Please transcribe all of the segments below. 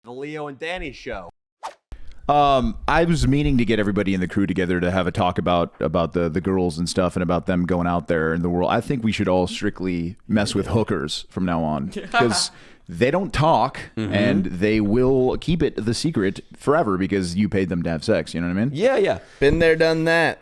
The Leo and Danny show. I was meaning to get everybody in the crew together to have a talk about the girls and stuff and about them going out there in the world. I think we should all strictly mess with hookers from now on because they don't talk and they will keep it the secret forever because you paid them to have sex. You know what I mean? Yeah. Been there, done that.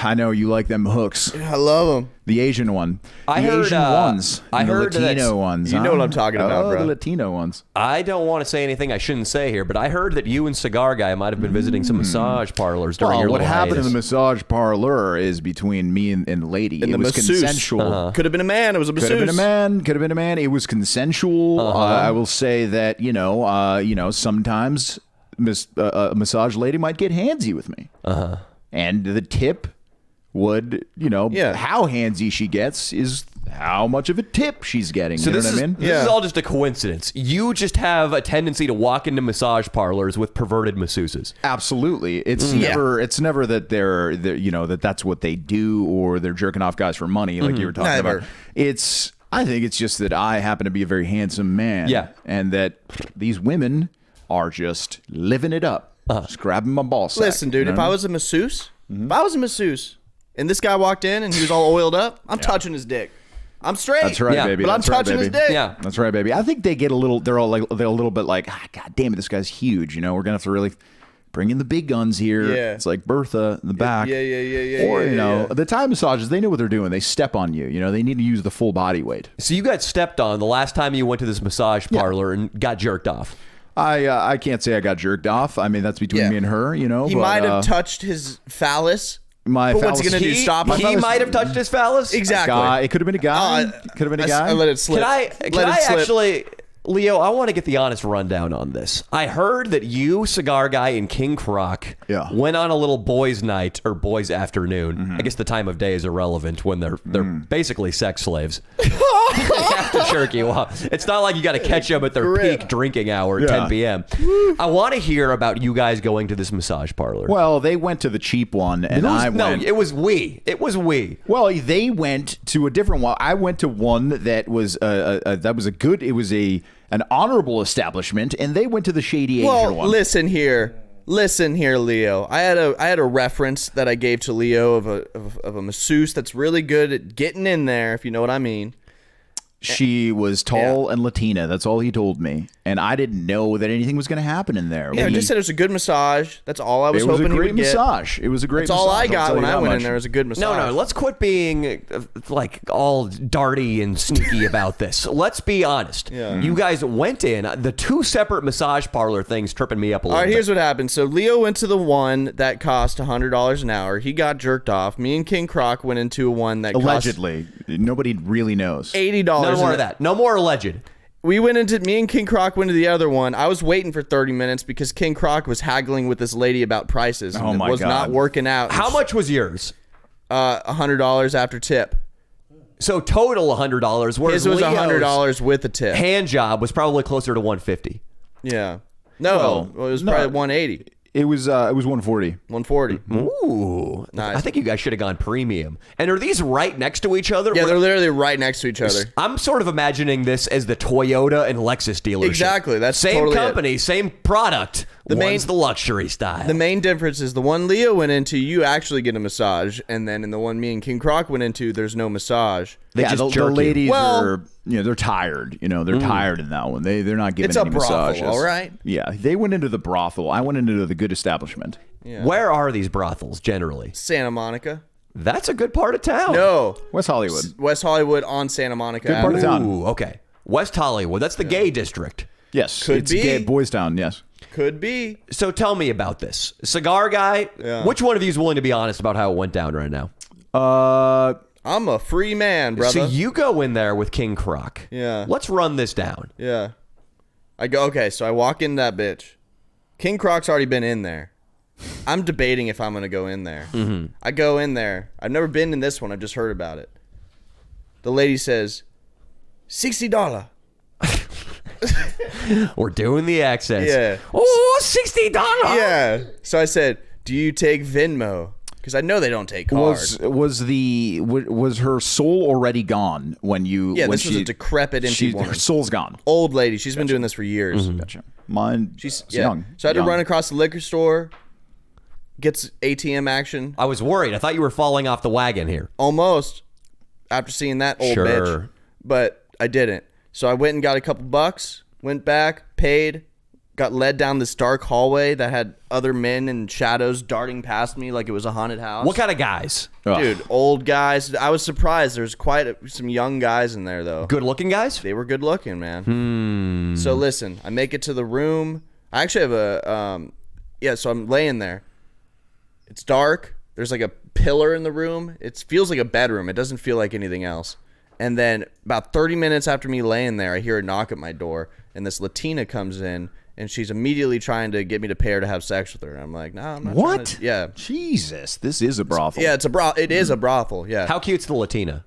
I know you like them hooks. I love them. The Asian one. I the heard, Asian ones. I and heard the Latino ones. You know what I'm talking about, bro. The Latino ones. I don't want to say anything I shouldn't say here, but I heard that you and Cigar Guy might have been visiting some massage parlors during your what little happened in hiatus. the massage parlor is between me and the lady. And it the was masseuse. consensual. Could have been a man. It was a masseuse. Could have been a man. Could have been a man. It was consensual. I will say that sometimes a massage lady might get handsy with me, and the tip would how handsy she gets is how much of a tip she's getting. So you know this what is I mean? this is all just a coincidence. You just have a tendency to walk into massage parlors with perverted masseuses. Absolutely. It's never that they're that's what they do or they're jerking off guys for money like you were talking about. I think it's just that I happen to be a very handsome man. Yeah. And that these women are just living it up. Just grabbing my ball sack. Listen, dude, if I was a masseuse, and this guy walked in and he was all oiled up, I'm touching his dick. I'm straight. That's right, baby. But I'm That's right, touching his baby. dick. Yeah. That's right, baby. I think they get they're a little bit like, God damn it, this guy's huge. We're going to have to really bring in the big guns here. Yeah. It's like Bertha in the back. Yeah. Or, the Thai massages, they know what they're doing. They step on you. They need to use the full body weight. So you got stepped on the last time you went to this massage parlor and got jerked off. I can't say I got jerked off. I mean, that's between me and her, He might have touched his phallus. My but phallus. what's he gonna do? Stop him? He might have touched his phallus. Exactly. It could have been a guy. I let it slip. Can I actually, Leo? I want to get the honest rundown on this. I heard that you, Cigar Guy, and King Croc went on a little boys' night or boys' afternoon. I guess the time of day is irrelevant when they're basically sex slaves. They have to jerk you off. It's not like you got to catch them at their peak drinking hour at 10 p.m. I want to hear about you guys going to this massage parlor. Well, they went to the cheap one, and I went. No, it was we. It was we. Well, they went to a different one. I went to one that was It was an honorable establishment, and they went to the shady Asian one. Listen here, Leo. I had a reference that I gave to Leo of a masseuse that's really good at getting in there, if you know what I mean. She was tall and Latina. That's all he told me. And I didn't know that anything was going to happen in there. Yeah, I just said it was a good massage. That's all I was hoping he would get. It was a great massage. That's all I got when I went in there was a good massage. No, let's quit being like all darty and sneaky about this. Let's be honest. Yeah. You guys went in. The two separate massage parlor things tripping me up a little bit. All right, here's what happened. So Leo went to the one that cost $100 an hour. He got jerked off. Me and King Croc went into one that allegedly. Nobody really knows. $80. No more of that. No more alleged. Me and King Croc went to the other one. I was waiting for 30 minutes because King Croc was haggling with this lady about prices. And it was not working out. How much was yours? $100 after tip. So total $100. Whereas his was Leo's $100 with a tip. Hand job was probably closer to $150. Yeah. No, it was probably $180. It was $140. $140. Ooh, nice. I think you guys should have gone premium. And are these right next to each other? Yeah, they're literally right next to each other. I'm sort of imagining this as the Toyota and Lexus dealership. Exactly, that's same totally company, same product. One's the luxury style. The main difference is the one Leo went into, you actually get a massage, and then in the one me and King Croc went into, there's no massage. They just the jerk ladies you. are, they're tired. They're tired in that one. They're not giving It's a any brothel, massages. all right? Yeah, they went into the brothel. I went into the good establishment. Yeah. Where are these brothels generally? Santa Monica. That's a good part of town. No. West Hollywood. West Hollywood on Santa Monica. Good part of town. Ooh, okay. West Hollywood. That's the gay district. Yes. Could it's be. Gay Boys Town, yes. Could be. So tell me about this. Cigar Guy, which one of you is willing to be honest about how it went down right now? I'm a free man, brother. So you go in there with King Croc. Yeah. Let's run this down. Yeah. Okay, so I walk in that bitch. King Croc's already been in there. I'm debating if I'm going to go in there. Mm-hmm. I go in there. I've never been in this one. I've just heard about it. The lady says, $60. We're doing the accents. Yeah. Oh, $60. Yeah. So I said, do you take Venmo? because I know they don't take cards. Was her soul already gone when you? Yeah, when this was a decrepit, empty woman. Her soul's gone. Old lady. She's been doing this for years. Gotcha. Mine. She's young. So I had to run across the liquor store. Gets ATM action. I was worried. I thought you were falling off the wagon here. Almost. After seeing that old bitch. But I didn't. So I went and got a couple bucks. Went back. Paid. Got led down this dark hallway that had other men in shadows darting past me like it was a haunted house. What kind of guys? Dude, old guys. I was surprised. There's some young guys in there, though. Good-looking guys? They were good-looking, man. So listen, I make it to the room. I actually have a... so I'm laying there. It's dark. There's like a pillar in the room. It feels like a bedroom. It doesn't feel like anything else. And then about 30 minutes after me laying there, I hear a knock at my door, and this Latina comes in. And she's immediately trying to get me to pay her to have sex with her. And I'm like, no, I'm not. What? Yeah. Jesus, this is a brothel. Yeah, it is a brothel. Yeah. How cute's the Latina?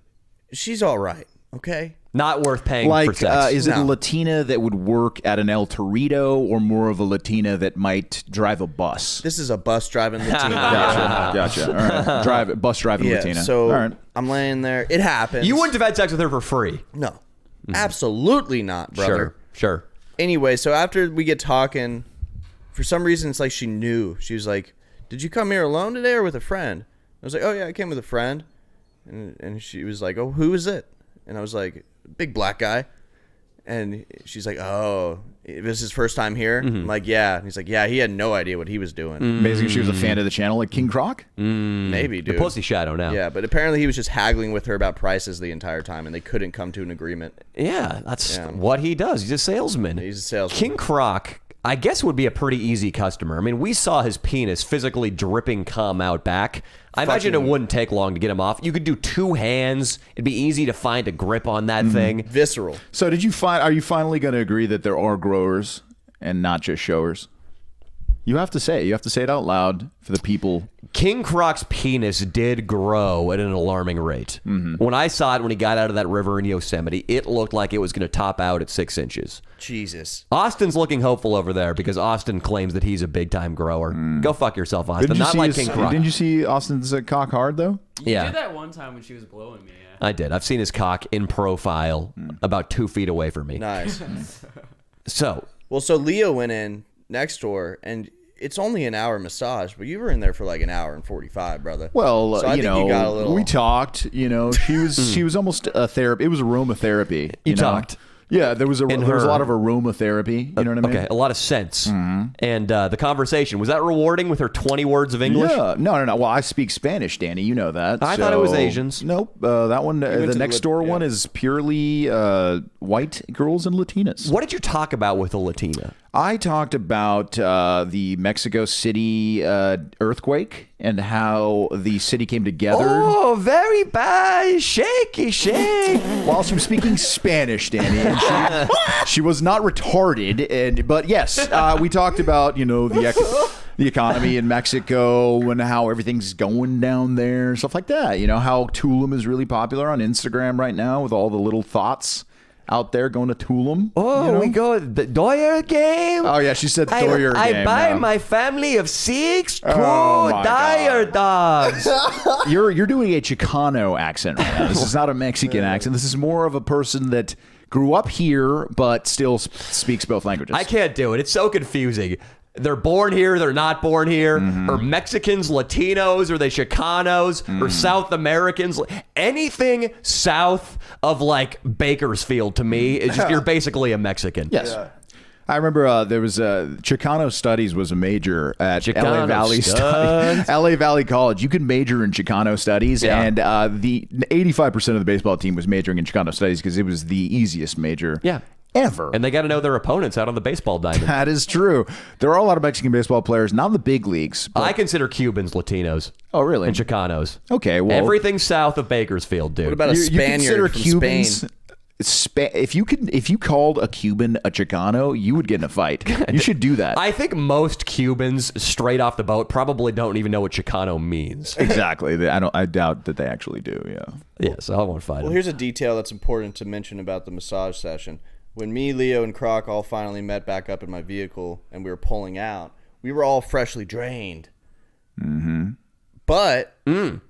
She's all right. Okay. Not worth paying for sex. Is it a Latina that would work at an El Torito, or more of a Latina that might drive a bus? This is a bus driving Latina. Gotcha. All right. Bus driving Latina. So all right. I'm laying there. It happens. You wouldn't have had sex with her for free. No. Absolutely not, brother. Sure. Anyway, so after we get talking, for some reason, it's like she knew. She was like, did you come here alone today or with a friend? I was like, oh, yeah, I came with a friend. And she was like, oh, who is it? And I was like, big black guy. And she's like, oh, it was his first time here? I'm like, yeah. And he's like, yeah, he had no idea what he was doing. Basically, she was a fan of the channel, like King Croc? Maybe, dude. The pussy shadow now. Yeah, but apparently he was just haggling with her about prices the entire time, and they couldn't come to an agreement. Yeah, that's what he does. He's a salesman. He's a salesman. King Croc, I guess, would be a pretty easy customer. I mean, we saw his penis physically dripping cum out back. I imagine it wouldn't take long to get him off. You could do 2 hands. It'd be easy to find a grip on that thing. Visceral. So are you finally going to agree that there are growers and not just showers? You have to say it out loud for the people. King Croc's penis did grow at an alarming rate. When I saw it when he got out of that river in Yosemite, it looked like it was going to top out at 6 inches. Jesus. Austin's looking hopeful over there because Austin claims that he's a big-time grower. Go fuck yourself, Austin. Not like King Croc. Didn't you see Austin's cock hard, though? Yeah. You did that one time when she was blowing me. Yeah. I did. I've seen his cock in profile about 2 feet away from me. Nice. So Leo went in next door, and it's only an hour massage, but you were in there for like an hour and 45, brother. Well, so you got a little... we talked. She was almost a therapy. It was aromatherapy. You talked. Yeah, there was a lot of aromatherapy. You know what I mean? Okay, a lot of sense. And the conversation, was that rewarding with her 20 words of English? Yeah, no. Well, I speak Spanish, Danny. You know that. I thought it was Asians. Nope. That one, the next door one is purely white girls and Latinas. What did you talk about with a Latina? I talked about the Mexico City earthquake and how the city came together. Oh, very bad. Shaky shake. While she was speaking Spanish, Danny, and she was not retarded. But yes, we talked about, the economy in Mexico and how everything's going down there, stuff like that. How Tulum is really popular on Instagram right now with all the little thoughts out there going to Tulum. Oh, we go the Doyer game. Oh yeah, she said Doyer game. I buy my family of 6 Dyer dogs. You're doing a Chicano accent right now. This is not a Mexican accent. This is more of a person that grew up here but still speaks both languages. I can't do it. It's so confusing. They're born here, they're not born here. Or Mexicans, Latinos, or they Chicanos, or South Americans. Anything south of like Bakersfield to me is just you're basically a Mexican. Yes. Yeah. I remember there was Chicano Studies was a major at LA Valley College. You could major in Chicano Studies, and the 85% of the baseball team was majoring in Chicano Studies because it was the easiest major. Ever. And they got to know their opponents out on the baseball diamond. That is true. There are a lot of Mexican baseball players, not in the big leagues. But... I consider Cubans Latinos. Oh, really? And Chicanos. Okay, well... Everything south of Bakersfield, dude. What about a Spaniard from Cubans, Spain? If you called a Cuban a Chicano, you would get in a fight. You should do that. I think most Cubans straight off the boat probably don't even know what Chicano means. Exactly. I doubt that they actually do, yeah. Yeah, so I won't fight them. Here's a detail that's important to mention about the massage session. When me, Leo, and Croc all finally met back up in my vehicle and we were pulling out, we were all freshly drained. But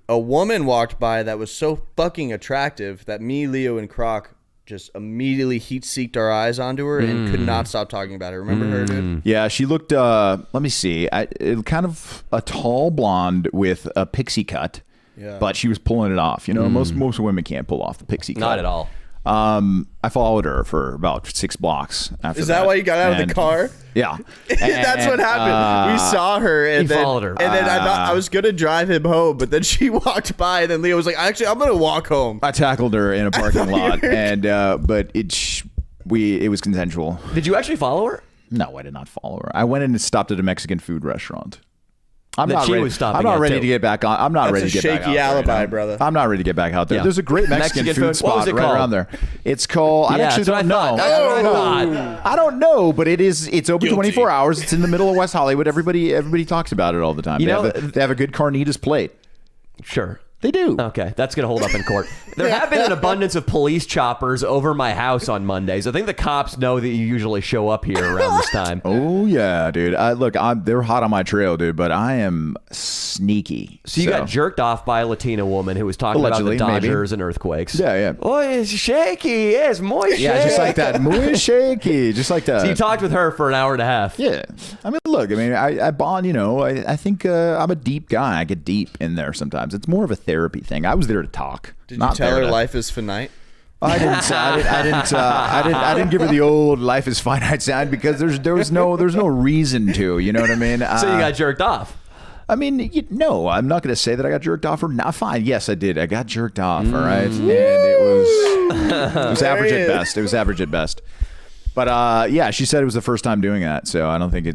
a woman walked by that was so fucking attractive that me, Leo, and Croc just immediately heat-seeked our eyes onto her and could not stop talking about her. Remember her, dude? Yeah, she looked, let me see, kind of a tall blonde with a pixie cut, but she was pulling it off. You know, most women can't pull off the pixie cut. Not at all. I followed her for about 6 blocks after Is that why you got out of the car? Yeah. That's what happened. We saw her and then followed her. And then I thought I was gonna drive him home, but then she walked by and then Leo was like, actually I'm gonna walk home. I tackled her in a parking lot and but it was consensual. Did you actually follow her? No, I did not follow her. I went in and stopped at a Mexican food restaurant. I'm That not she ready. was stopping I'm not at, ready too. to get back on. I'm not That's ready a to get back out shaky there right alibi, now. brother. I'm not ready to get back out there. Yeah. There's a great Mexican Mexican food food? What was spot it right called? around there. It's called. I Yeah, actually that's don't what I know. thought. That's what I thought. I don't know, but it's open 24 hours. It's in the middle of West Hollywood. Everybody talks about it all the time. You know, they have a good carnitas plate. Sure. They do. Okay, that's going to hold up in court. There have been an abundance of police choppers over my house on Mondays. I think the cops know that you usually show up here around this time. Oh yeah, dude. They're hot on my trail, dude. But I am sneaky. So you got jerked off by a Latina woman who was talking Allegedly, about the maybe. Dodgers and earthquakes. Yeah. Oh, it's shaky. It's moist. Yeah, just like that. Muy shaky. Just like that. So you talked with her for an hour and a half. Yeah. I mean, look, I bond, you know, I think I'm a deep guy. I get deep in there sometimes. It's more of a therapy thing. I was there to talk. Did you tell her life is finite? I didn't give her the old life is finite sound because there's no reason to, you know what I mean? So you got jerked off. I mean, no, I'm not going to say that I got jerked off or not. Fine. Yes, I did. I got jerked off. All right. And it was average at best. It was average at best. But yeah, she said it was the first time doing that. So I think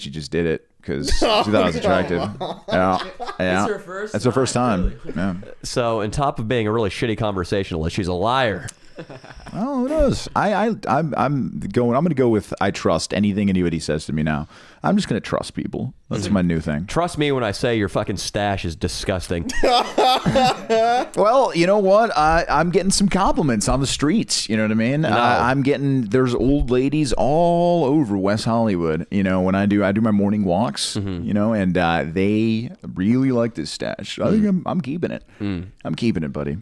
she just did it because she thought I was attractive. Yeah. It's her first That's her first time. really? Yeah. So on top of being a really shitty conversationalist, she's a liar. Oh, who knows? I'm going to go with I trust anything anybody says to me now. I'm just going to trust people. That's my new thing. Trust me when I say your fucking stash is disgusting. Well, you know what? I'm getting some compliments on the streets. You know what I mean? I'm getting, there's old ladies all over West Hollywood. You know, when I do my morning walks, you know, and they really like this stash. I think I'm keeping it. I'm keeping it, buddy.